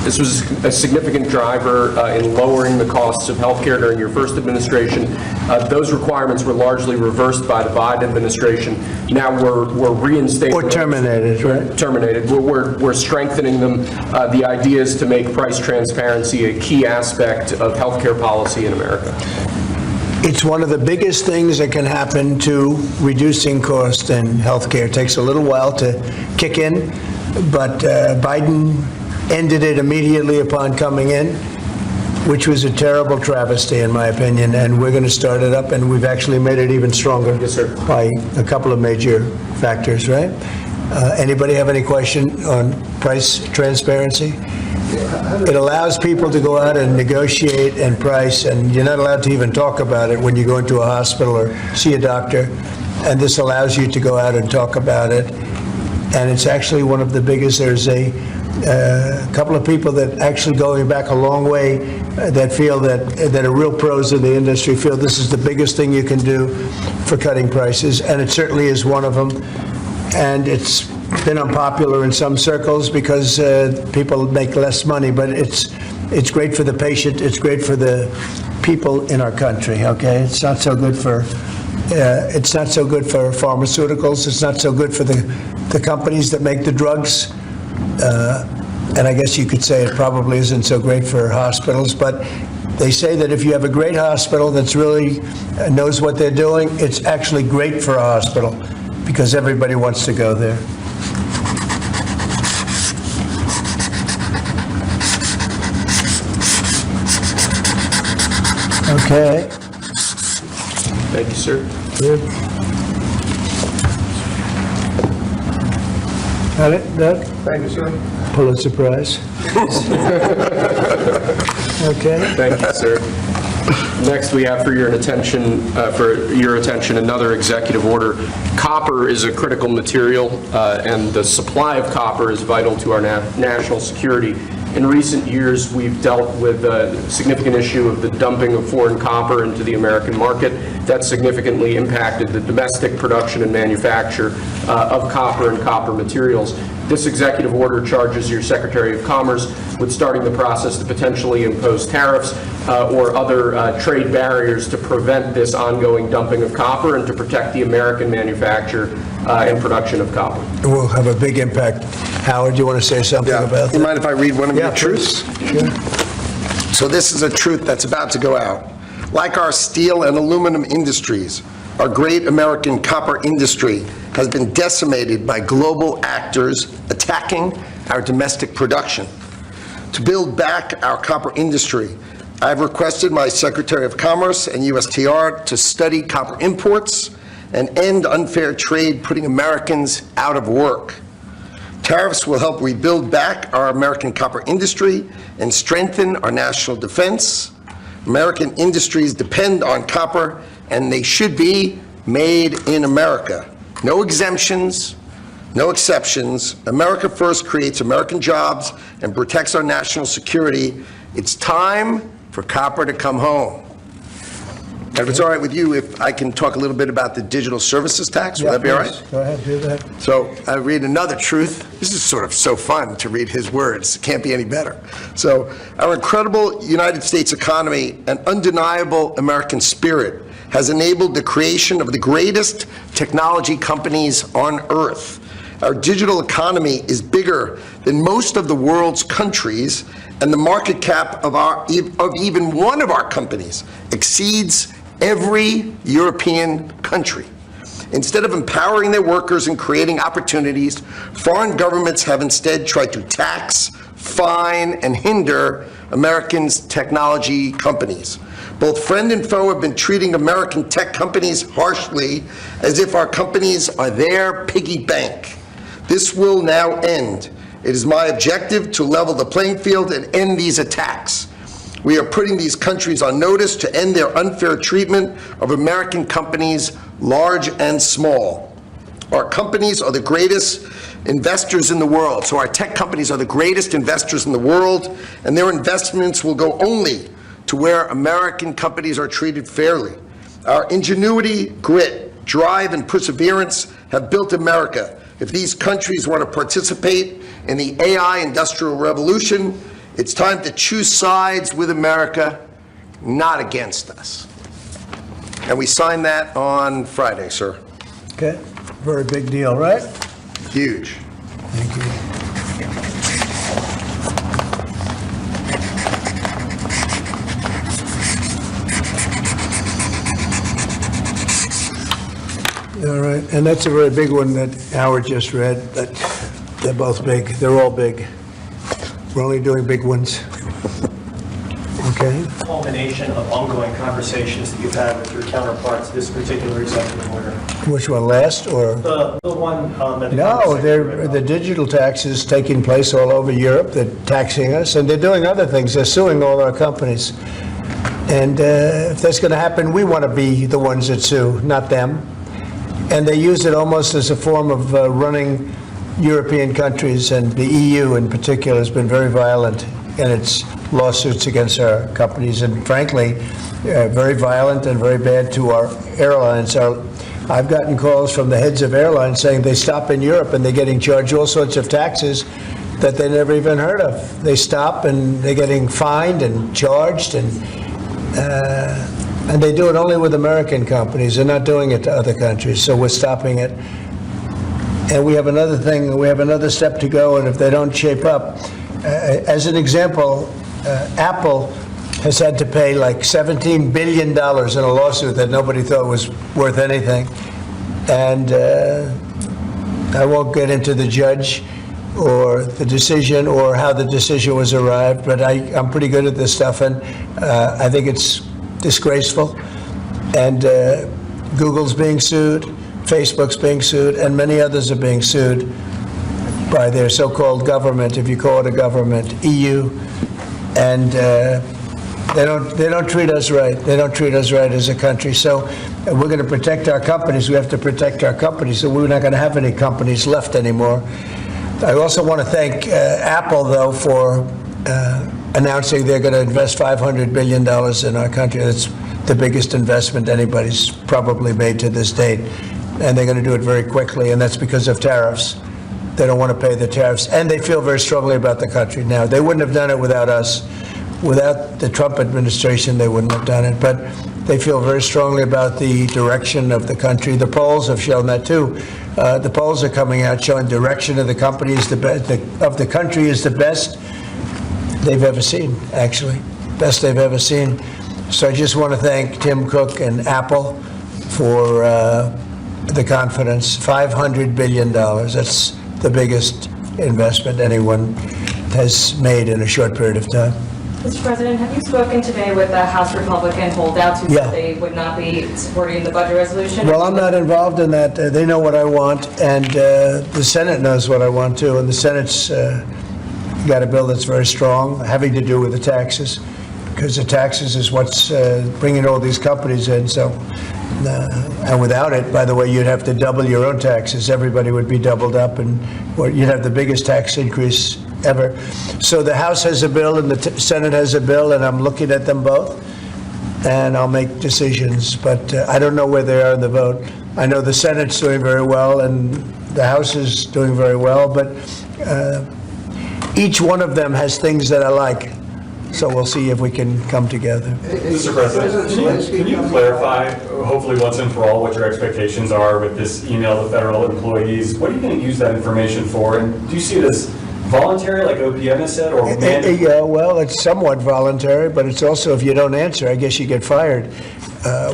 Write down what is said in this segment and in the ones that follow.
This was a significant driver in lowering the costs of healthcare during your first administration. Those requirements were largely reversed by the Biden administration. Now we're reinstating Or terminated, right? Terminated. We're strengthening them. The idea is to make price transparency a key aspect of healthcare policy in America. It's one of the biggest things that can happen to reducing cost in healthcare. It takes a little while to kick in, but Biden ended it immediately upon coming in, which was a terrible travesty, in my opinion, and we're going to start it up, and we've actually made it even stronger. Yes, sir. By a couple of major factors, right? Anybody have any question on price transparency? It allows people to go out and negotiate and price, and you're not allowed to even talk about it when you go into a hospital or see a doctor, and this allows you to go out and talk about it. And it's actually one of the biggest. There's a couple of people that actually going back a long way that feel that are real pros in the industry feel this is the biggest thing you can do for cutting prices, and it certainly is one of them. And it's been unpopular in some circles because people make less money, but it's great for the patient. It's great for the people in our country. Okay, it's not so good for pharmaceuticals. It's not so good for the companies that make the drugs. And I guess you could say it probably isn't so great for hospitals, but they say that if you have a great hospital that's really knows what they're doing, it's actually great for a hospital because everybody wants to go there. Okay. Thank you, sir. Good. Got it, Doug? Thank you, sir. Pulitzer Prize. Okay. Thank you, sir. Next, we have for your attention, another executive order. Copper is a critical material, and the supply of copper is vital to our national security. In recent years, we've dealt with a significant issue of the dumping of foreign copper into the American market. That significantly impacted the domestic production and manufacture of copper and copper materials. This executive order charges your Secretary of Commerce with starting the process to potentially impose tariffs or other trade barriers to prevent this ongoing dumping of copper and to protect the American manufacture and production of copper. It will have a big impact. Howard, do you want to say something about that? You mind if I read one of your truths? Sure. So this is a truth that's about to go out. Like our steel and aluminum industries, our great American copper industry has been decimated by global actors attacking our domestic production. To build back our copper industry, I've requested my Secretary of Commerce and USTR to study copper imports and end unfair trade, putting Americans out of work. Tariffs will help rebuild back our American copper industry and strengthen our national defense. American industries depend on copper, and they should be made in America. No exemptions, no exceptions. America first creates American jobs and protects our national security. It's time for copper to come home. And if it's all right with you, if I can talk a little bit about the digital services tax, will that be all right? Go ahead, do that. So I read another truth. This is sort of so fun to read his words. It can't be any better. So our incredible United States economy and undeniable American spirit has enabled the creation of the greatest technology companies on earth. Our digital economy is bigger than most of the world's countries, and the market cap of even one of our companies exceeds every European country. Instead of empowering their workers and creating opportunities, foreign governments have instead tried to tax, fine, and hinder Americans' technology companies. Both friend and foe have been treating American tech companies harshly, as if our companies are their piggy bank. This will now end. It is my objective to level the playing field and end these attacks. We are putting these countries on notice to end their unfair treatment of American companies, large and small. Our companies are the greatest investors in the world. So our tech companies are the greatest investors in the world, and their investments will go only to where American companies are treated fairly. Our ingenuity, grit, drive, and perseverance have built America. If these countries want to participate in the AI industrial revolution, It's time to choose sides with America, not against us. And we signed that on Friday, sir. Okay, very big deal, right? Huge. Thank you. All right, and that's a very big one that Howard just read, but they're both big. They're all big. We're only doing big ones. Okay? Culmination of ongoing conversations that you've had with your counterparts, this particular executive order. Which one, last or? The one that the No, conversation- the digital tax is taking place all over Europe. They're taxing us, and they're doing other things. They're suing all our companies. And if that's going to happen, we want to be the ones that sue, not them. And they use it almost as a form of running European countries, and the EU in particular has been very violent in its lawsuits against our companies, and frankly, very violent and very bad to our airlines. I've gotten calls from the heads of airlines saying they stop in Europe and they're getting charged all sorts of taxes that they never even heard of. They stop and they're getting fined and charged, and they do it only with American companies. They're not doing it to other countries, so we're stopping it. And we have another thing, we have another step to go, and if they don't shape up, as an example, Apple has had to pay like $17 billion in a lawsuit that nobody thought was worth anything. And I won't get into the judge or the decision or how the decision was arrived, but I'm pretty good at this stuff, and I think it's disgraceful. And Google's being sued, Facebook's being sued, and many others are being sued by their so-called government, if you call it a government, EU, and they don't treat us right. They don't treat us right as a country. So we're going to protect our companies. We have to protect our companies. So we're not going to have any companies left anymore. I also want to thank Apple, though, for announcing they're going to invest $500 billion in our country. That's the biggest investment anybody's probably made to this date. And they're going to do it very quickly, and that's because of tariffs. They don't want to pay the tariffs, and they feel very strongly about the country now. They wouldn't have done it without us. Without the Trump administration, they wouldn't have done it, but they feel very strongly about the direction of the country. The polls have shown that, too. The polls are coming out showing direction of the company is the best, of the country is the best they've ever seen, actually. Best they've ever seen. So I just want to thank Tim Cook and Apple for the confidence. $500 billion. That's the biggest investment anyone has made in a short period of time. Mr. President, have you spoken today with the House Republican holdouts who Yeah. said they would not be supporting the budget resolution? Well, I'm not involved in that. They know what I want, and the Senate knows what I want, too. And the Senate's got a bill that's very strong, having to do with the taxes, because the taxes is what's bringing all these companies in. So, and without it, by the way, you'd have to double your own taxes. Everybody would be doubled up, and you'd have the biggest tax increase ever. So the House has a bill and the Senate has a bill, and I'm looking at them both, and I'll make decisions. But I don't know where they are in the vote. I know the Senate's doing very well, and the House is doing very well, but each one of them has things that I like. So we'll see if we can come together. Mr. President, can you clarify, hopefully once and for all, what your expectations are with this email to federal employees? What are you going to use that information for? And do you see it as voluntary, like OPM has said, or mandatory? Yeah, well, it's somewhat voluntary, but it's also, if you don't answer, I guess you get fired.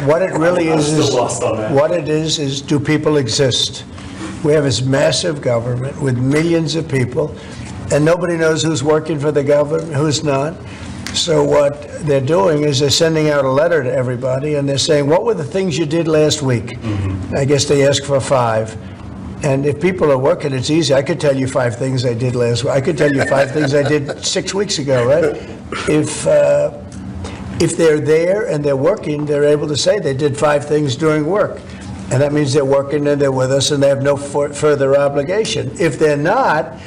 What it really I'm is, still lost on that. what it is do people exist? We have this massive government with millions of people, and nobody knows who's working for the government, who's not. So what they're doing is they're sending out a letter to everybody, and they're saying, what were the things you did last week? I guess they ask for 5. And if people are working, it's easy. I could tell you 5 things I did last week. I could tell you 5 things I did 6 weeks ago, right? If they're there and they're working, they're able to say they did 5 things during work. And that means they're working and they're with us and they have no further obligation. If they're not,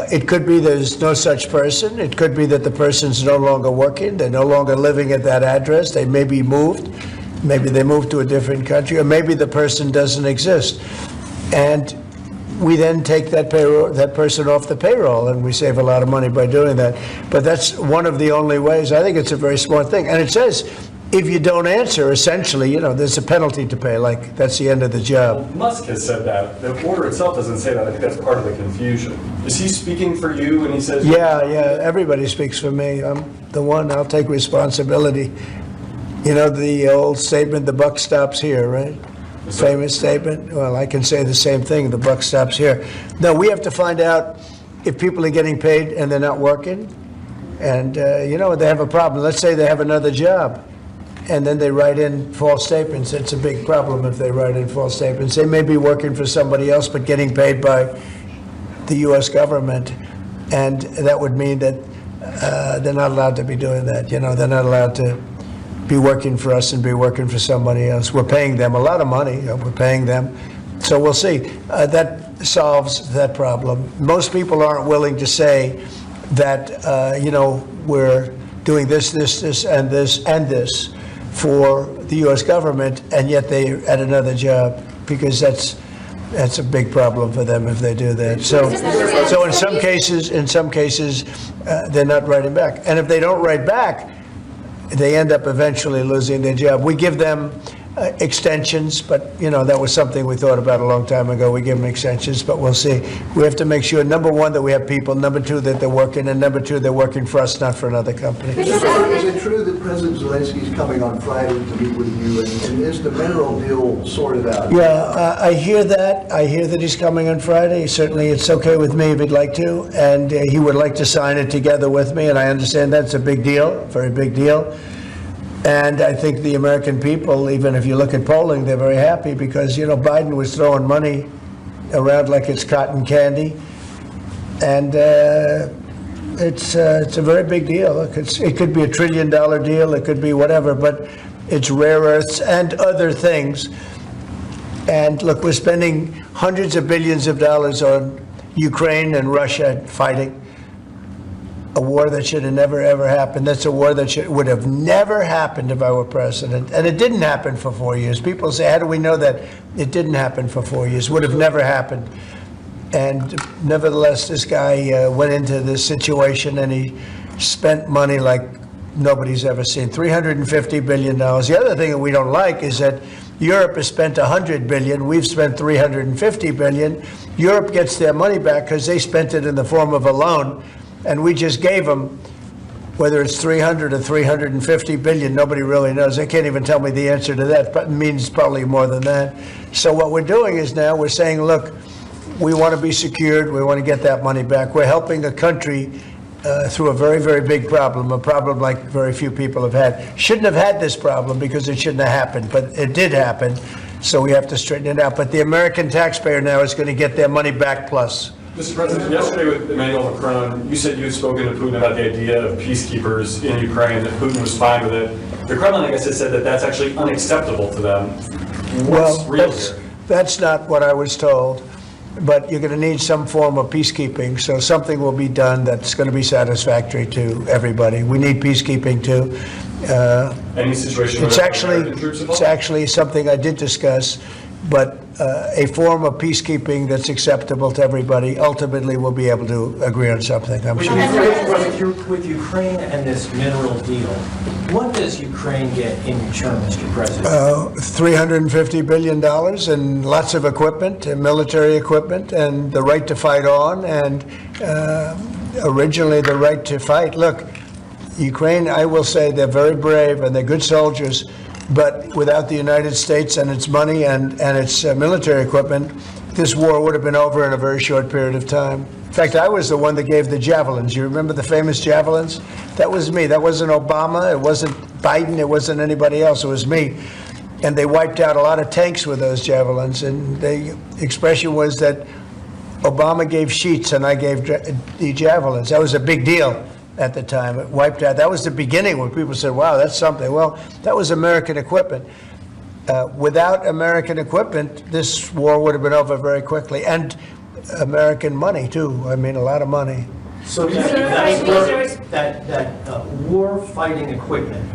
it could be there's no such person. It could be that the person's no longer working. They're no longer living at that address. They may be moved. Maybe they moved to a different country, or maybe the person doesn't exist. And we then take that person off the payroll, and we save a lot of money by doing that. But that's one of the only ways. I think it's a very smart thing. And it says, if you don't answer, essentially, there's a penalty to pay, like that's the end of the job. Musk has said that. The order itself doesn't say that. I think that's part of the confusion. Is he speaking for you when he says... Yeah, everybody speaks for me. I'm the one, I'll take responsibility. The old statement, the buck stops here, right? Famous statement. Well, I can say the same thing, the buck stops here. No, we have to find out if people are getting paid and they're not working, and, they have a problem. Let's say they have another job, and then they write in false statements. It's a big problem if they write in false statements. They may be working for somebody else, but getting paid by the U.S. government, and that would mean that they're not allowed to be doing that. They're not allowed to be working for us and be working for somebody else. We're paying them a lot of money. We're paying them. So we'll see. That solves that problem. Most people aren't willing to say that, we're doing this, and this, and this for the U.S. government, and yet they're at another job, because that's a big problem for them if they do that. So in some cases, they're not writing back. And if they don't write back, they end up eventually losing their job. We give them extensions, but, that was something we thought about a long time ago. We give them extensions, but we'll see. We have to make sure, number one, that we have people, number two, that they're working, and number two, they're working for us, not for another company. Is it true that President Zelensky is coming on Friday to meet with you, and is the mineral deal sorted out? Yeah, I hear that. I hear that he's coming on Friday. Certainly, it's okay with me if he'd like to, and he would like to sign it together with me, and I understand that's a big deal, very big deal. And I think the American people, even if you look at polling, they're very happy because, Biden was throwing money around like it's cotton candy. And it's a very big deal. Look, it could be $1 trillion deal, it could be whatever, but it's rare earths and other things. And look, we're spending hundreds of billions of dollars on Ukraine and Russia fighting. A war that should have never, ever happened. That's a war that would have never happened if I were president. And it didn't happen for 4 years. People say, how do we know that it didn't happen for 4 years? Would have never happened. And nevertheless, this guy went into this situation and he spent money like nobody's ever seen, $350 billion. The other thing that we don't like is that Europe has spent $100 billion. We've spent $350 billion. Europe gets their money back because they spent it in the form of a loan. And we just gave them, whether it's 300 or 350 billion, nobody really knows. They can't even tell me the answer to that, but it means probably more than that. So what we're doing is now we're saying, look, we want to be secured. We want to get that money back. We're helping a country through a very, very big problem, a problem like very few people have had. Shouldn't have had this problem because it shouldn't have happened, but it did happen. So we have to straighten it out. But the American taxpayer now is going to get their money back plus. Mr. President, yesterday with Emmanuel Macron, you said you had spoken to Putin about the idea of peacekeepers in Ukraine, that Putin was fine with it. The Kremlin, I guess, has said that that's actually unacceptable to them. What's real here? That's not what I was told, but you're going to need some form of peacekeeping, so something will be done that's going to be satisfactory to everybody. We need peacekeeping too. Any situation where It's American troops involved? actually something I did discuss, but a form of peacekeeping that's acceptable to everybody. Ultimately, we'll be able to agree on something, I'm sure. With Ukraine and this mineral deal, what does Ukraine get in return, Mr. President? $350 billion and lots of equipment, and military equipment, and the right to fight on, and originally the right to fight. Look, Ukraine, I will say, they're very brave and they're good soldiers, but without the United States and its money and its military equipment, this war would have been over in a very short period of time. In fact, I was the one that gave the javelins. You remember the famous javelins? That was me. That wasn't Obama. It wasn't Biden. It wasn't anybody else. It was me. And they wiped out a lot of tanks with those javelins. And the expression was that Obama gave sheets and I gave the javelins. That was a big deal at the time. It wiped out. That was the beginning when people said, wow, that's something. Well, that was American equipment. Without American equipment, this war would have been over very quickly. And American money, too. I mean, a lot of money. So that war-fighting equipment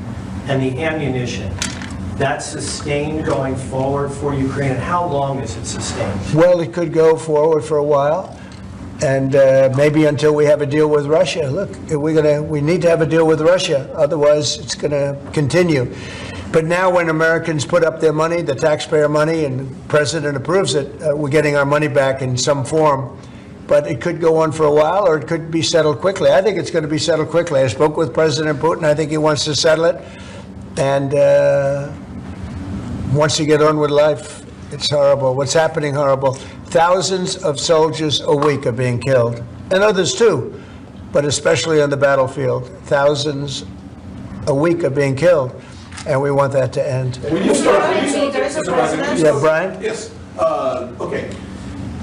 and the ammunition, that's sustained going forward for Ukraine, and how long is it sustained? Well, it could go forward for a while, and maybe until we have a deal with Russia. Look, we need to have a deal with Russia, otherwise it's going to continue. But now when Americans put up their money, the taxpayer money, and the president approves it, we're getting our money back in some form. But it could go on for a while, or it could be settled quickly. I think it's going to be settled quickly. I spoke with President Putin. I think he wants to settle it, and wants to get on with life. It's horrible. What's happening, horrible. Thousands of soldiers a week are being killed, and others too, but especially on the battlefield. Thousands a week are being killed, and we want that to end. There's a precedent. Yeah, Brian? Yes. Okay.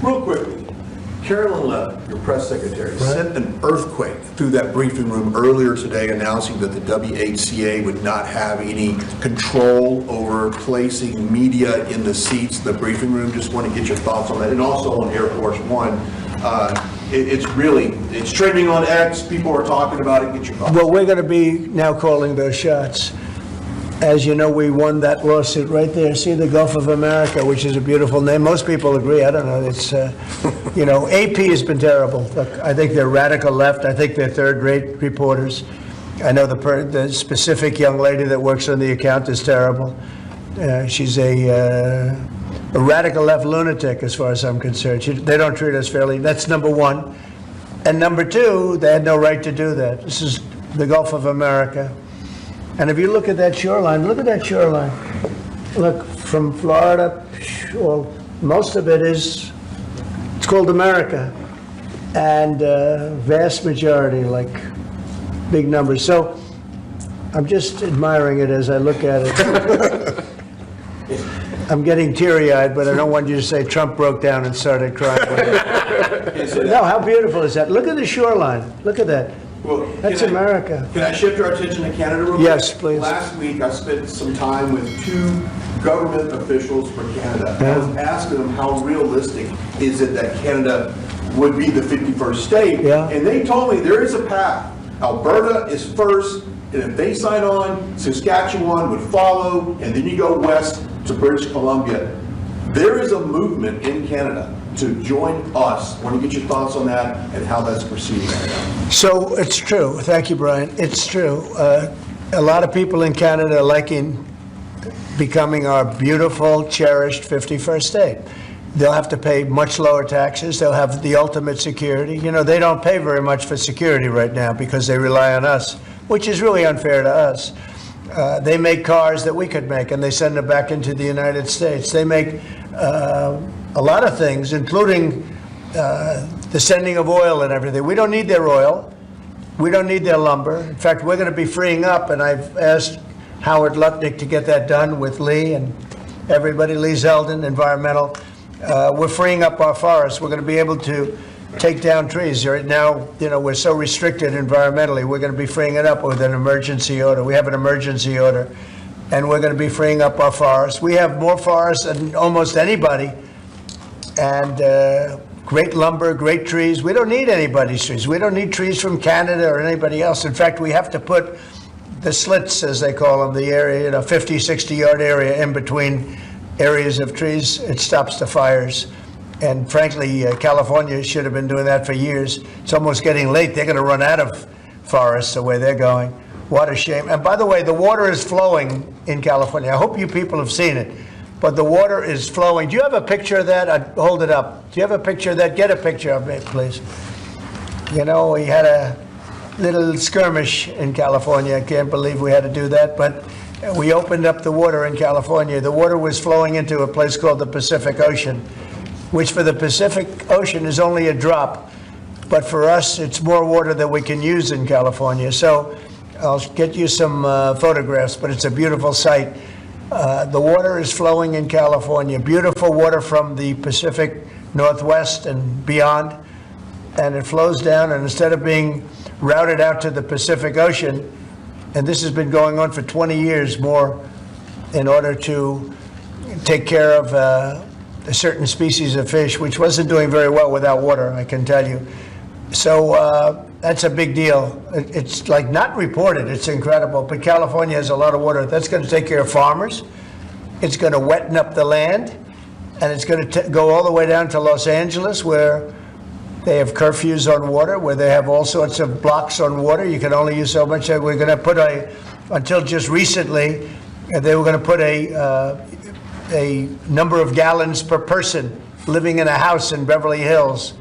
Real quickly, Carolyn Levitt, your press secretary, sent an earthquake through that briefing room earlier today announcing that the WHCA would not have any control over placing media in the seats of the briefing room. Just want to get your thoughts on that. And also on Air Force One. It's trending on X. People are talking about it. Get your thoughts. Well, we're going to be now calling those shots. As you know, we won that lawsuit right there. See the Gulf of America, which is a beautiful name. Most people agree. I don't know. It's, AP has been terrible. Look, I think they're radical left. I think they're third-rate reporters. I know the specific young lady that works on the account is terrible. She's a radical left lunatic, as far as I'm concerned. They don't treat us fairly. That's number one. And number two, they had no right to do that. This is the Gulf of America. And if you look at that shoreline, look at that shoreline. Look, from Florida, well, most of it it's called America. And vast majority, like big numbers. So I'm just admiring it as I look at it. I'm getting teary-eyed, but I don't want you to say Trump broke down and started crying. No, how beautiful is that? Look at the shoreline. Look at that. Well, That's America. Can I shift our attention to Canada real quick? Yes, please. Last week, I spent some time with two government officials from Canada. I was asking them how realistic is it that Canada would be the 51st state? Yeah. And they told me there is a path. Alberta is first, and if they sign on, Saskatchewan would follow, and then you go west to British Columbia. There is a movement in Canada to join us. I want to get your thoughts on that and how that's proceeding right now. So it's true. Thank you, Brian. It's true. A lot of people in Canada are liking becoming our beautiful, cherished 51st state. They'll have to pay much lower taxes. They'll have the ultimate security. You know, they don't pay very much for security right now because they rely on us, which is really unfair to us. They make cars that we could make, and they send them back into the United States. They make a lot of things, including the sending of oil and everything. We don't need their oil. We don't need their lumber. In fact, we're going to be freeing up, and I've asked Howard Lutnick to get that done with Lee and everybody, Lee Zeldin, environmental. We're freeing up our forests. We're going to be able to take down trees. Right now, we're so restricted environmentally. We're going to be freeing it up with an emergency order. We have an emergency order, and we're going to be freeing up our forests. We have more forests than almost anybody, and great lumber, great trees. We don't need anybody's trees. We don't need trees from Canada or anybody else. In fact, we have to put the slits, as they call them, the area, 50, 60-yard area in between areas of trees. It stops the fires. And frankly, California should have been doing that for years. It's almost getting late. They're going to run out of forests the way they're going. What a shame. And by the way, the water is flowing in California. I hope you people have seen it. But the water is flowing. Do you have a picture of that? I'd hold it up. Do you have a picture of that? Get a picture of it, please. We had a little skirmish in California. I can't believe we had to do that. But we opened up the water in California. The water was flowing into a place called the Pacific Ocean, which for the Pacific Ocean is only a drop. But for us, it's more water than we can use in California. So I'll get you some photographs, but it's a beautiful sight. The water is flowing in California. Beautiful water from the Pacific Northwest and beyond. And it flows down, and instead of being routed out to the Pacific Ocean, and this has been going on for 20 years more in order to take care of a certain species of fish, which wasn't doing very well without water, I can tell you. So that's a big deal. It's like not reported. It's incredible. But California has a lot of water. That's going to take care of farmers. It's going to wetten up the land, and it's going to go all the way down to Los Angeles, where they have curfews on water, where they have all sorts of blocks on water. You can only use so much. We're going to put until just recently, they were going to put a number of gallons per person living in a house in Beverly Hills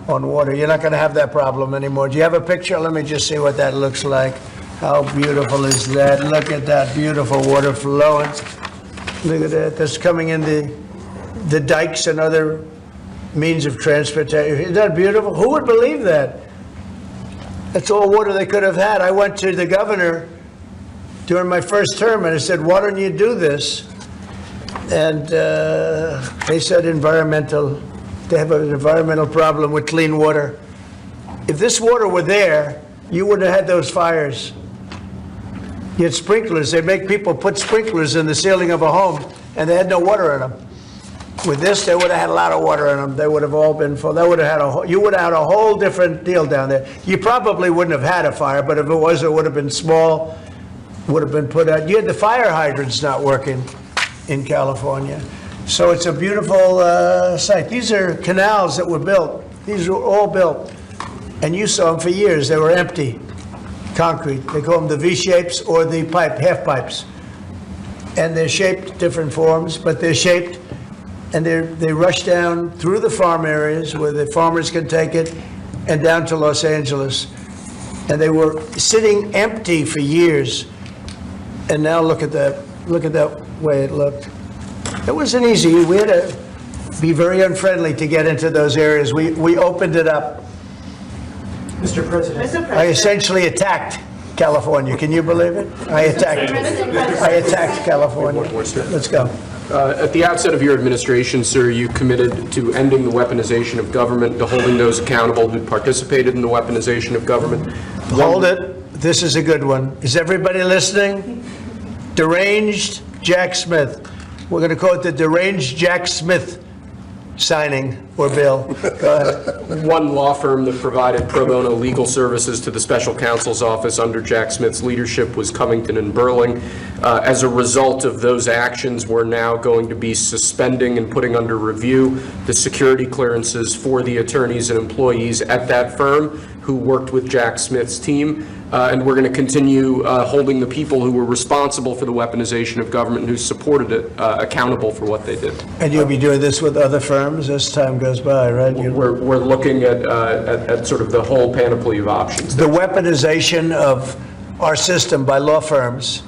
on water. You're not going to have that problem anymore. Do you have a picture? Let me just see what that looks like. How beautiful is that? Look at that beautiful water flowing. Look at that. That's coming in the dikes and other means of transportation. Isn't that beautiful? Who would believe that? That's all water they could have had. I went to the governor during my first term and I said, why don't you do this? And they said they have an environmental problem with clean water. If this water were there, you wouldn't have had those fires. You had sprinklers. They make people put sprinklers in the ceiling of a home, and they had no water in them. With this, they would have had a lot of water in them. They would have all been full. You would have had a whole different deal down there. You probably wouldn't have had a fire, but if it was, it would have been small, would have been put out. You had the fire hydrants not working in California. So it's a beautiful site. These are canals that were built. These were all built. And you saw them for years. They were empty, concrete. They call them the V-shapes or the half pipes. And they're shaped different forms, but they're shaped, and they rush down through the farm areas where the farmers can take it and down to Los Angeles. And they were sitting empty for years. And now look at that way it looked. It wasn't easy. We had to be very unfriendly to get into those areas. We opened it up. Mr. President. I essentially attacked California. Can you believe it? I attacked California. Let's go. At the outset of your administration, sir, you committed to ending the weaponization of government, to holding those accountable who participated in the weaponization of government. Hold it. This is a good one. Is everybody listening? Deranged Jack Smith. We're going to call it the Deranged Jack Smith signing or bill. Go ahead. One law firm that provided pro bono legal services to the special counsel's office under Jack Smith's leadership was Covington and Burling. As a result of those actions, we're now going to be suspending and putting under review the security clearances for the attorneys and employees at that firm who worked with Jack Smith's team. And we're going to continue holding the people who were responsible for the weaponization of government and who supported it accountable for what they did. And you'll be doing this with other firms as time goes by, right? We're looking at sort of the whole panoply of options. The weaponization of our system by law firms,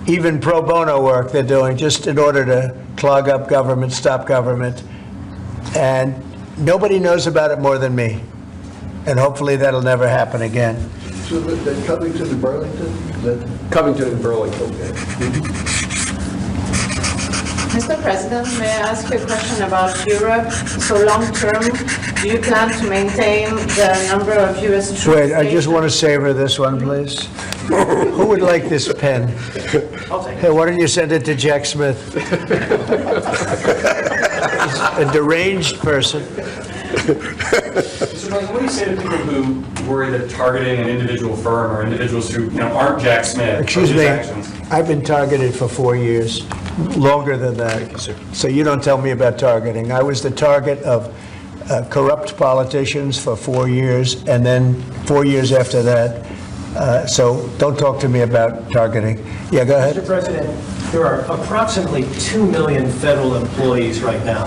even pro bono work they're doing just in order to clog up government, stop government. And nobody knows about it more than me. And hopefully that'll never happen again. So that Covington and Burlington? Covington and Burlington. Mr. President, may I ask you a question about Europe? So long term, do you plan to maintain the number of U.S. troops? Wait, I just want to savor this one, please. Who would like this pen? I'll take it. Hey, why don't you send it to Jack Smith? A deranged person. Mr. President, what do you say to people who worry that targeting an individual firm or individuals who aren't Jack Smith? Excuse for these me, actions? I've been targeted for 4 years, longer than that. Thank you, sir. So you don't tell me about targeting. I was the target of corrupt politicians for 4 years, and then 4 years after that. So don't talk to me about targeting. Yeah, go ahead. Mr. President, there are approximately 2 million federal employees right now.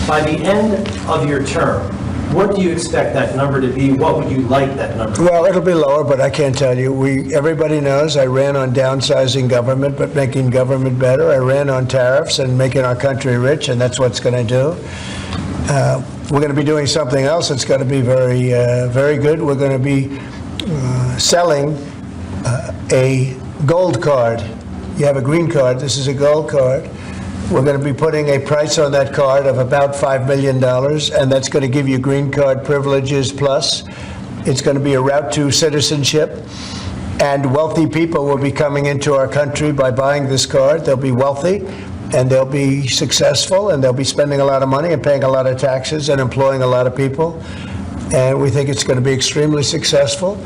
By the end of your term, what do you expect that number to be? What would you like that number to be? Well, it'll be lower, but I can't tell you. Everybody knows I ran on downsizing government, but making government better. I ran on tariffs and making our country rich, and that's what it's going to do. We're going to be doing something else that's going to be very, very good. We're going to be selling a gold card. You have a green card. This is a gold card. We're going to be putting a price on that card of about $5 million, and that's going to give you green card privileges plus. It's going to be a route to citizenship, and wealthy people will be coming into our country by buying this card. They'll be wealthy, and they'll be successful, and they'll be spending a lot of money and paying a lot of taxes and employing a lot of people. And we think it's going to be extremely successful.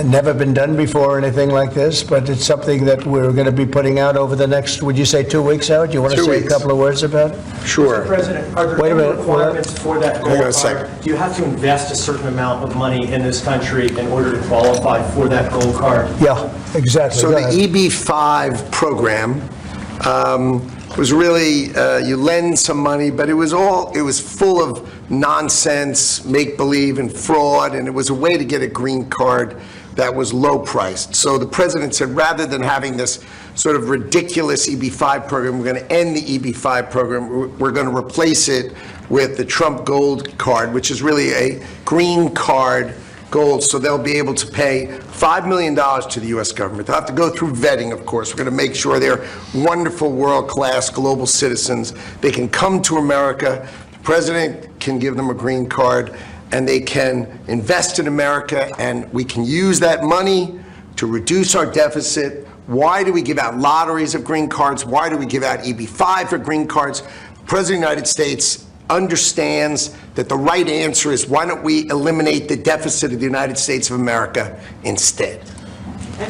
never been done before or anything like this, but it's something that we're going to be putting out over the next, would you say 2 weeks out? Do you want to 2 say a weeks. couple of words about it? Sure. Mr. President, are Wait a there minute, any requirements for that Hang on a gold second. card? Do you have to invest a certain amount of money in this country in order to qualify for that gold card? Yeah, exactly. So Go the ahead. EB-5 program was really, you lend some money, but it was full of nonsense, make-believe, and fraud, and it was a way to get a green card that was low-priced. So the president said, rather than having this sort of ridiculous EB-5 program, we're going to end the EB-5 program. We're going to replace it with the Trump Gold Card, which is really a green card gold, so they'll be able to pay $5 million to the U.S. government. They'll have to go through vetting, of course. We're going to make sure they're wonderful, world-class global citizens. They can come to America. The president can give them a green card, and they can invest in America, and we can use that money to reduce our deficit. Why do we give out lotteries of green cards? Why do we give out EB-5 for green cards? The President of the United States understands that the right answer is, why don't we eliminate the deficit of the United States of America instead?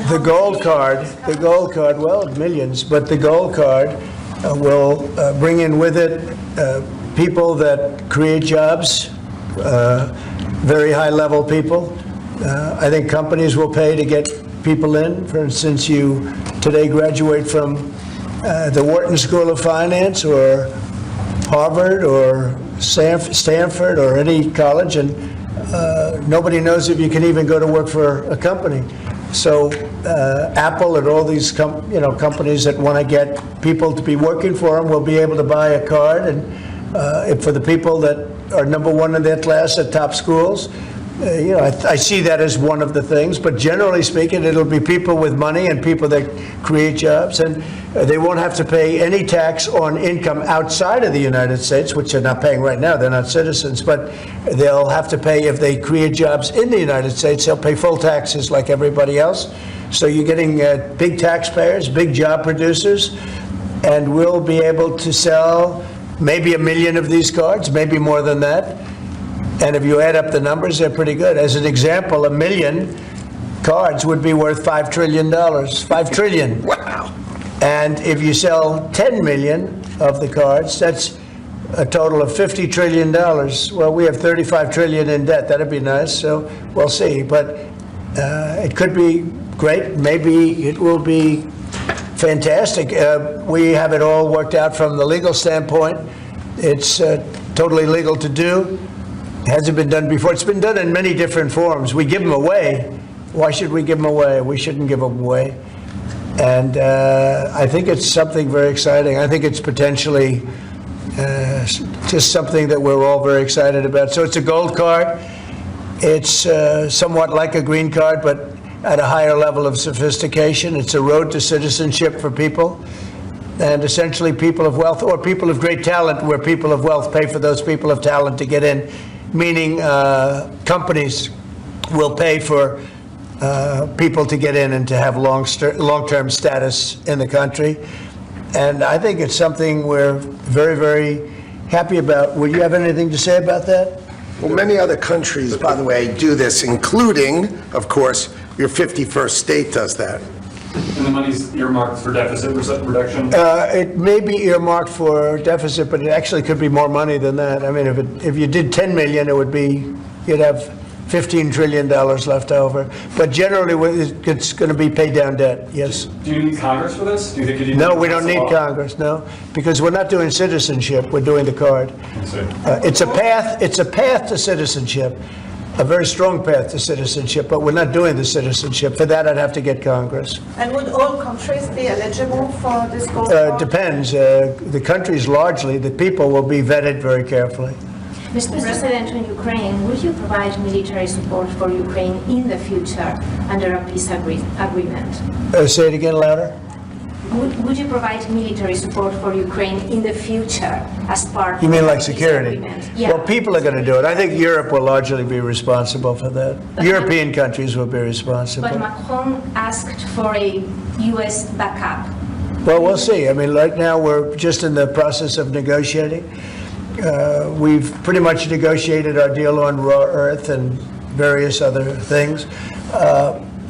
The gold card, well, millions, but the gold card will bring in with it people that create jobs, very high-level people. I think companies will pay to get people in. For instance, you today graduate from the Wharton School of Finance or Harvard or Stanford or any college, and nobody knows if you can even go to work for a company. So Apple and all these companies that want to get people to be working for them will be able to buy a card, and for the people that are number one in their class at top schools, I see that as one of the things, but generally speaking, it'll be people with money and people that create jobs, and they won't have to pay any tax on income outside of the United States, which they're not paying right now. They're not citizens, but they'll have to pay, if they create jobs in the United States, they'll pay full taxes like everybody else. So you're getting big taxpayers, big job producers, and we'll be able to sell maybe 1 million of these cards, maybe more than that. And if you add up the numbers, they're pretty good. As an example, 1 million cards would be worth $5 trillion. $5 trillion. Wow. And if you sell 10 million of the cards, that's a total of $50 trillion. Well, we have 35 trillion in debt. That'd be nice. So we'll see. But it could be great. Maybe it will be fantastic. We have it all worked out from the legal standpoint. It's totally legal to do. It hasn't been done before. It's been done in many different forms. We give them away. Why should we give them away? We shouldn't give them away. And I think it's something very exciting. I think it's potentially just something that we're all very excited about. So it's a gold card. It's somewhat like a green card, but at a higher level of sophistication. It's a road to citizenship for people. And essentially people of wealth or people of great talent, where people of wealth pay for those people of talent to get in, meaning companies will pay for people to get in and to have long-term status in the country. And I think it's something we're very, very happy about. Would you have anything to say about that? Well, many other countries, by the way, do this, including, of course, your 51st state does that. And the money's earmarked for deficit reduction? It may be earmarked for deficit, but it actually could be more money than that. I mean, if you did 10 million, it would be, you'd have $15 trillion left over. But generally, it's going to be paid down debt, yes. Do you need Congress for this? Do you think you need? No, we don't need Congress, no, because we're not doing citizenship, we're doing the card. It's a path to citizenship, a very strong path to citizenship, but we're not doing the citizenship. For that, I'd have to get Congress. And would all countries be eligible for this gold card? Depends. The countries largely, the people will be vetted very carefully. Mr. President, on Ukraine, would you provide military support for Ukraine in the future under a peace agreement? Say it again louder. Would you provide military support for Ukraine in the future as part You mean of like the peace security? agreement? Yeah. Well, people are going to do it. I think Europe will largely be responsible for that. European countries will be responsible. But Macron asked for a U.S. backup. Well, we'll see. I mean, right now we're just in the process of negotiating. We've pretty much negotiated our deal on raw earth and various other things.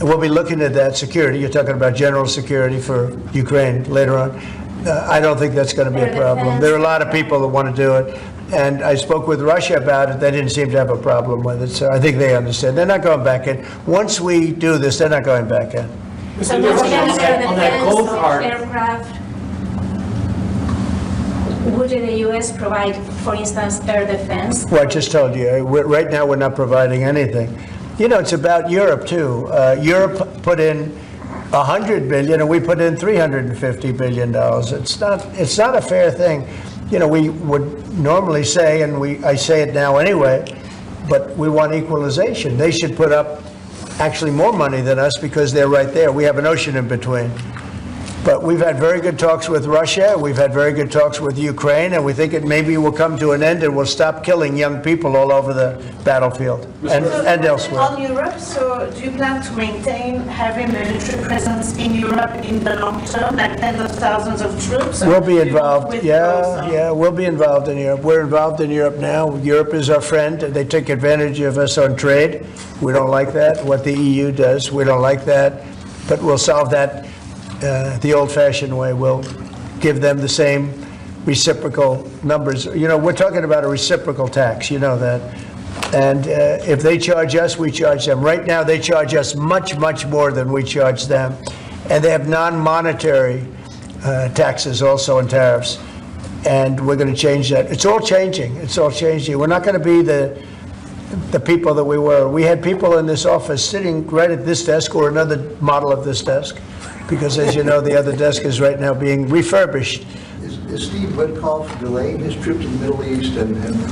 we'll be looking at that security. You're talking about general security for Ukraine later on. I don't think that's going to be a problem. There are a lot of people that want to do it. And I spoke with Russia about it. They didn't seem to have a problem with it. So I think they understand. They're not going back in. Once we do this, they're not going back in. So on that gold card, aircraft, would the U.S. provide, for instance, air defense? Well, I just told you, right now we're not providing anything. You know, it's about Europe, too. Europe put in $100 billion, and we put in $350 billion. It's not a fair thing. You know, we would normally say, and I say it now anyway, but we want equalization. They should put up actually more money than us because they're right there. We have an ocean in between. But we've had very good talks with Russia. We've had very good talks with Ukraine, and we think it maybe will come to an end and we'll stop killing young people all over the battlefield and elsewhere. On Europe, so do you plan to maintain having military presence in Europe in the long term, like tens of thousands of troops? We'll be involved. Yeah, we'll be involved in Europe. We're involved in Europe now. Europe is our friend. They take advantage of us on trade. We don't like that. What the EU does, we don't like that. But we'll solve that the old-fashioned way. We'll give them the same reciprocal numbers. You know, we're talking about a reciprocal tax. You know that. And if they charge us, we charge them. Right now, they charge us much, much more than we charge them. And they have non-monetary taxes also and tariffs. And we're going to change that. It's all changing. It's all changing. We're not going to be the people that we were. We had people in this office sitting right at this desk or another model of this desk, because as you know, the other desk is right now being refurbished. Is Steve Witkoff delaying his trip to the Middle East?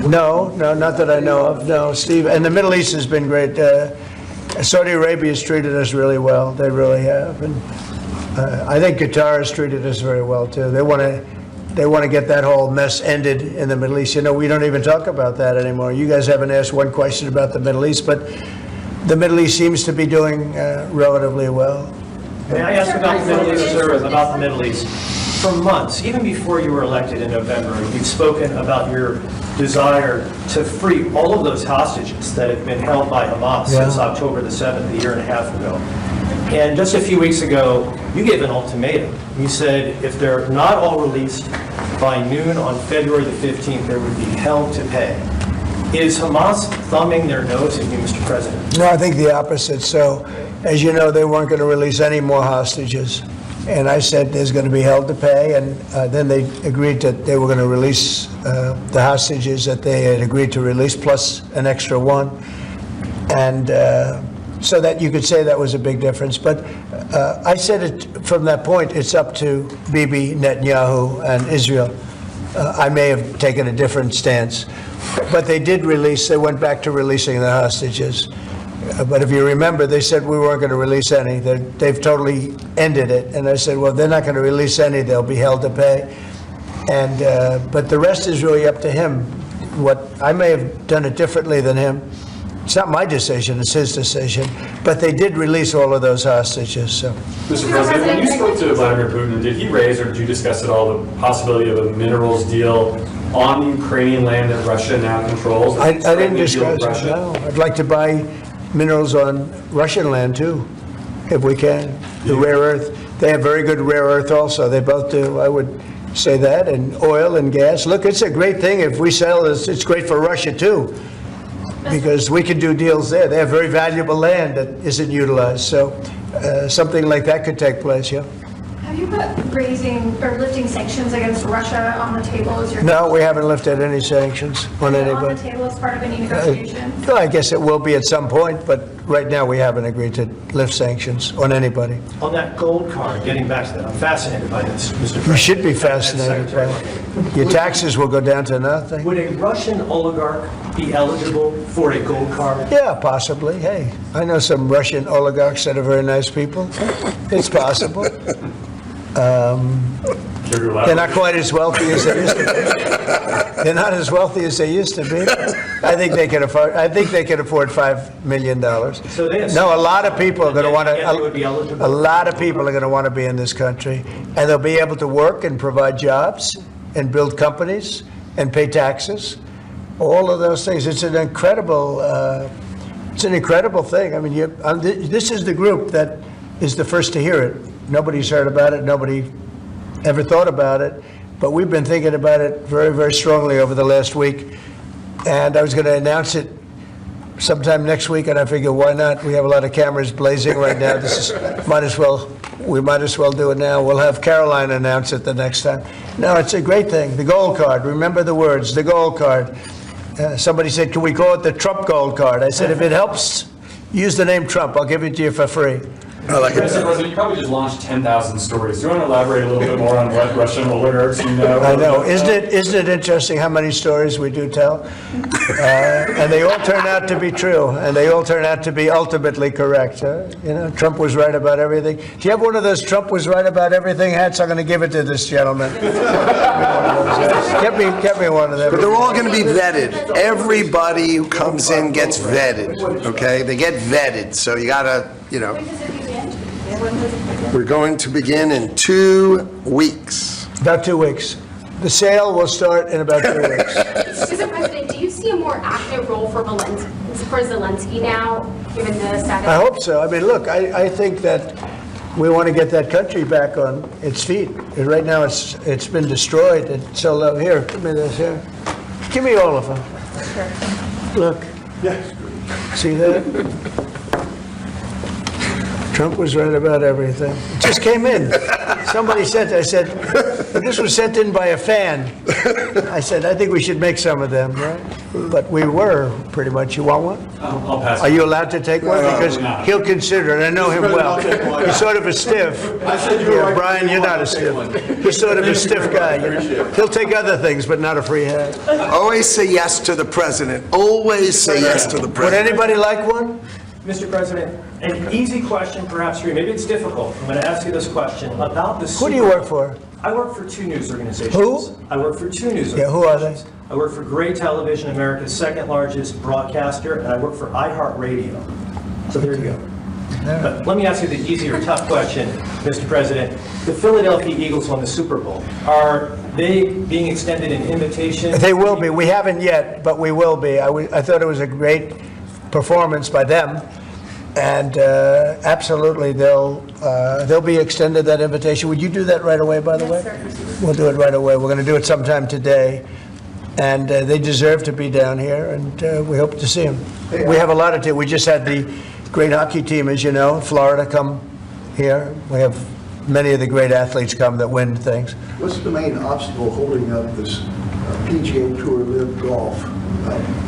No, not that I know of. No, Steve. And the Middle East has been great. Saudi Arabia has treated us really well. They really have. And I think Qatar has treated us very well, too. They want to get that whole mess ended in the Middle East. You know, we don't even talk about that anymore. You guys haven't asked one question about the Middle East, but the Middle East seems to be doing relatively well. may I ask about the Middle East, sir, about the Middle East? For months, even before you were elected in November, you've spoken about your desire to free all of those hostages that have been held by Hamas since October the 7th, a year and a half ago. And just a few weeks ago, you gave an ultimatum. You said if they're not all released by noon on February the 15th, there would be hell to pay. Is Hamas thumbing their nose at you, Mr. President? No, I think the opposite. So, as you know, they weren't going to release any more hostages. And I said there's going to be hell to pay. And then they agreed that they were going to release the hostages that they had agreed to release, plus an extra one. And so that you could say that was a big difference. But I said it from that point, it's up to Bibi Netanyahu and Israel. I may have taken a different stance. But they did release, they went back to releasing the hostages. But if you remember, they said we weren't going to release any. They've totally ended it. And I said, well, they're not going to release any. They'll be held to pay. And but the rest is really up to him. What I may have done it differently than him. It's not my decision, it's his decision. But they did release all of those hostages. So. Mr. President, when you spoke to Vladimir Putin, did he raise or did you discuss at all the possibility of a minerals deal on Ukrainian land that Russia now controls? I didn't discuss it, no. I'd like to buy minerals on Russian land too, if we can. The rare earth. They have very good rare earth also. They both do. I would say that. And oil and gas. Look, it's a great thing. If we sell this, it's great for Russia too, because we can do deals there. They have very valuable land that isn't utilized. So something like that could take place, yeah. Have you put raising or lifting sanctions against Russia on the table as your... No, we haven't lifted any sanctions on anybody. On the table as part of any negotiations? I guess it will be at some point, but right now we haven't agreed to lift sanctions on anybody. On that gold card, getting back to that, I'm fascinated by this, Mr. President. You should be fascinated by it. Your taxes will go down to nothing. Would a Russian oligarch be eligible for a gold card? Yeah, possibly. Hey, I know some Russian oligarchs that are very nice people. It's possible. They're not quite as wealthy as they used to be. They're not as wealthy as they used to be. I think they can afford. I think they can afford $5 million. So no, a lot of people are going to want to. A lot of people are going to want to be in this country, and they'll be able to work and provide jobs and build companies and pay taxes. All of those things. It's an incredible It's an incredible thing. I mean, this is the group that is the first to hear it. Nobody's heard about it. Nobody ever thought about it. But we've been thinking about it very, very strongly over the last week. And I was going to announce it sometime next week, and I figured, why not? We have a lot of cameras blazing right now. We might as well do it now. We'll have Caroline announce it the next time. No, it's a great thing. The gold card. Remember the words, the gold card. Somebody said, can we call it the Trump gold card? I said, if it helps, use the name Trump. I'll give it to you for free. I like it. Mr. President, you probably just launched 10,000 stories. Do you want to elaborate a little bit more on what Russian oligarchs you know? I know. Isn't it interesting how many stories we do tell? And they all turn out to be true, and they all turn out to be ultimately correct. Trump was right about everything. Do you have one of those Trump was right about everything hats? I'm going to give it to this gentleman. Get me one of them. But they're all going to be vetted. Everybody who comes in gets vetted, okay? They get vetted, so you got to, We're going to begin in 2 weeks. About 2 weeks. The sale will start in about 2 weeks. Mr. President, do you see a more active role for Zelensky now, given the status? I hope so. I mean, look, I think that we want to get that country back on its feet. And right now, it's been destroyed. And so, here, give me this here. Give me all of them. Look. Yes. See that? Trump was right about everything. It just came in. Somebody said, I said, this was sent in by a fan. I said, I think we should make some of them, right? But we were, pretty much. You want one? I'll pass. Are you allowed to take one? Because he'll consider it. I know him well. He's sort of a stiff. Yeah, Brian, you're not a stiff. He's sort of a stiff guy. He'll take other things, but not a free hat. Always say yes to the president. Always say yes to the Would president. anybody like one? Mr. President, an easy question perhaps for you, maybe it's difficult. I'm going to ask you this question about the Who do you work for? I work for 2 news organizations. Who? I work for 2 news organizations. Yeah, who are they? I work for Gray Television, America's second largest broadcaster, and I work for iHeartRadio. So there you go. But let me ask you the easier, tough question, Mr. President. The Philadelphia Eagles won the Super Bowl. Are they being extended an invitation? They will be. We haven't yet, but we will be. I thought it was a great performance by them, and absolutely they'll be extended that invitation. Would you do that right away, by the way? We'll do it right away. We're going to do it sometime today, and they deserve to be down here, and we hope to see them. We have a lot of we just had the great hockey team, as you know, Florida come here. We have many of the great athletes come that win things. What's the main obstacle holding up this PGA Tour Live Golf?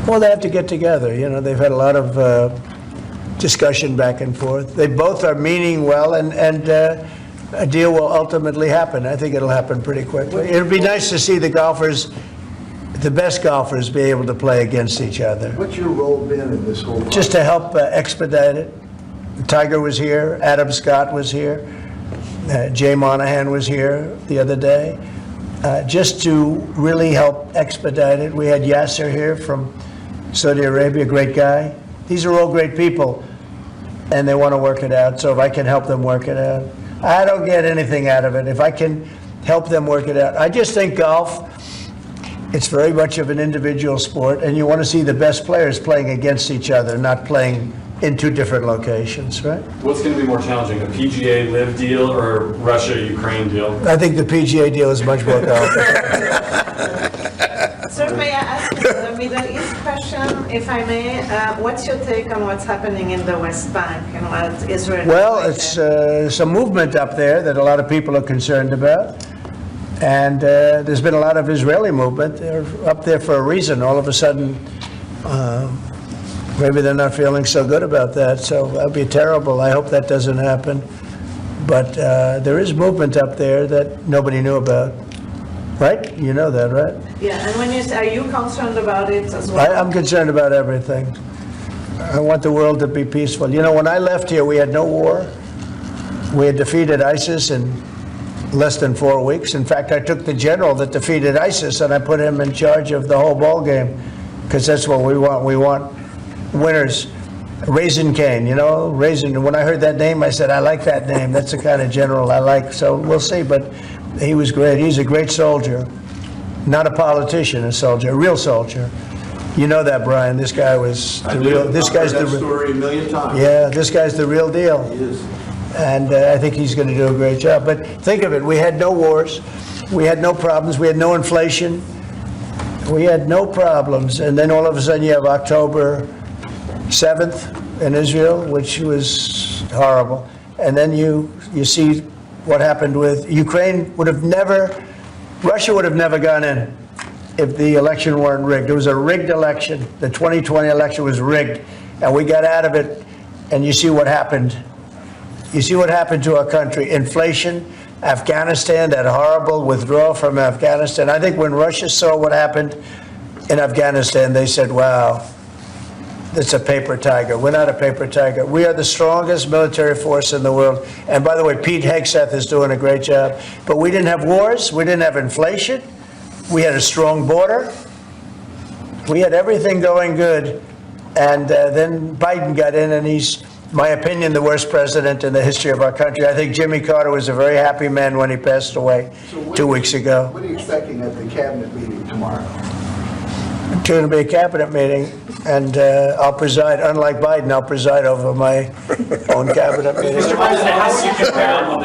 Well, they have to get together. They've had a lot of discussion back and forth. They both are meaning well, and a deal will ultimately happen. I think it'll happen pretty quickly. It'll be nice to see the best golfers be able to play against each other. What's your role been in this whole process? Just to help expedite it. Tiger was here. Adam Scott was here. Jay Monahan was here the other day. Just to really help expedite it. We had Yasser here from Saudi Arabia, great guy. These are all great people, and they want to work it out. So if I can help them work it out, I don't get anything out of it. If I can help them work it out. I just think golf, it's very much of an individual sport, and you want to see the best players playing against each other, not playing in 2 different locations, right? What's going to be more challenging, a PGA Live deal or a Russia-Ukraine deal? I think the PGA deal is much more complicated. Sir, may I ask the Middle East question, if I may? What's your take on what's happening in the West Bank and what Israel? Well, it's some movement up there that a lot of people are concerned about. And there's been a lot of Israeli movement. They're up there for a reason. All of a sudden, maybe they're not feeling so good about that. So that'd be terrible. I hope that doesn't happen. But there is movement up there that nobody knew about. Right? You know that, right? Yeah, and when you say, are you concerned about it as well? I'm concerned about everything. I want the world to be peaceful. When I left here, we had no war. We had defeated ISIS in less than 4 weeks. In fact, I took the general that defeated ISIS and I put him in charge of the whole ball game, because that's what we want. We want winners. Raisin Cane, Raisin. When I heard that name, I said, I like that name. That's the kind of general I like. So we'll see. But he was great. He's a great soldier. Not a politician, a soldier, a real soldier. You know that, Brian. This guy was the real, this guy's the I've heard that real. story a million times. Yeah, this guy's the real deal. He is. And I think he's going to do a great job. But think of it, we had no wars, we had no problems, we had no inflation, we had no problems. And then all of a sudden you have October 7th in Israel, which was horrible. And then you see what happened with Ukraine. Russia would have never gone in if the election weren't rigged. It was a rigged election. The 2020 election was rigged, and we got out of it, and you see what happened. You see what happened to our country. Inflation, Afghanistan, that horrible withdrawal from Afghanistan. I think when Russia saw what happened in Afghanistan, they said, wow, it's a paper tiger. We're not a paper tiger. We are the strongest military force in the world. And by the way, Pete Hegseth is doing a great job. But we didn't have wars. We didn't have inflation. We had a strong border. We had everything going good. And then Biden got in, and he's, in my opinion, the worst president in the history of our country. I think Jimmy Carter was a very happy man when he passed away 2 weeks ago. What are you expecting at the cabinet meeting tomorrow? It's going to be a cabinet meeting, and I'll preside, unlike Biden, I'll preside over my own cabinet meeting. Mr. President,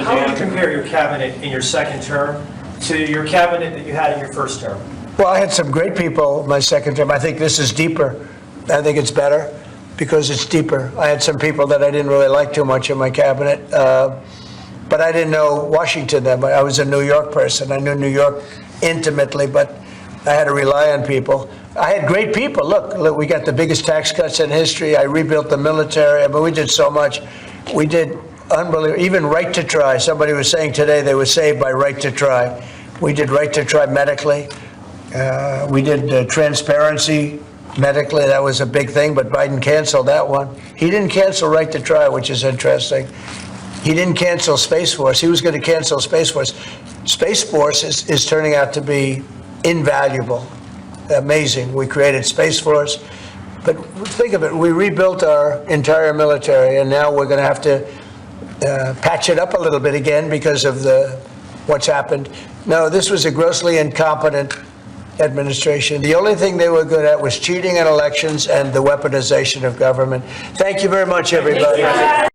how would you compare your cabinet in your second term to your cabinet that you had in your first term? Well, I had some great people my second term. I think this is deeper. I think it's better because it's deeper. I had some people that I didn't really like too much in my cabinet, but I didn't know Washington then. I was a New York person. I knew New York intimately, but I had to rely on people. I had great people. Look, we got the biggest tax cuts in history. I rebuilt the military. I mean, we did so much. We did unbelievable. Even right to try. Somebody was saying today they were saved by right to try. We did right to try medically. We did transparency medically. That was a big thing, but Biden canceled that one. He didn't cancel right to try, which is interesting. He didn't cancel Space Force. He was going to cancel Space Force. Space Force is turning out to be invaluable. Amazing. We created Space Force. But think of it, we rebuilt our entire military, and now we're going to have to patch it up a little bit again because of what's happened. No, this was a grossly incompetent administration. The only thing they were good at was cheating in elections and the weaponization of government. Thank you very much, everybody.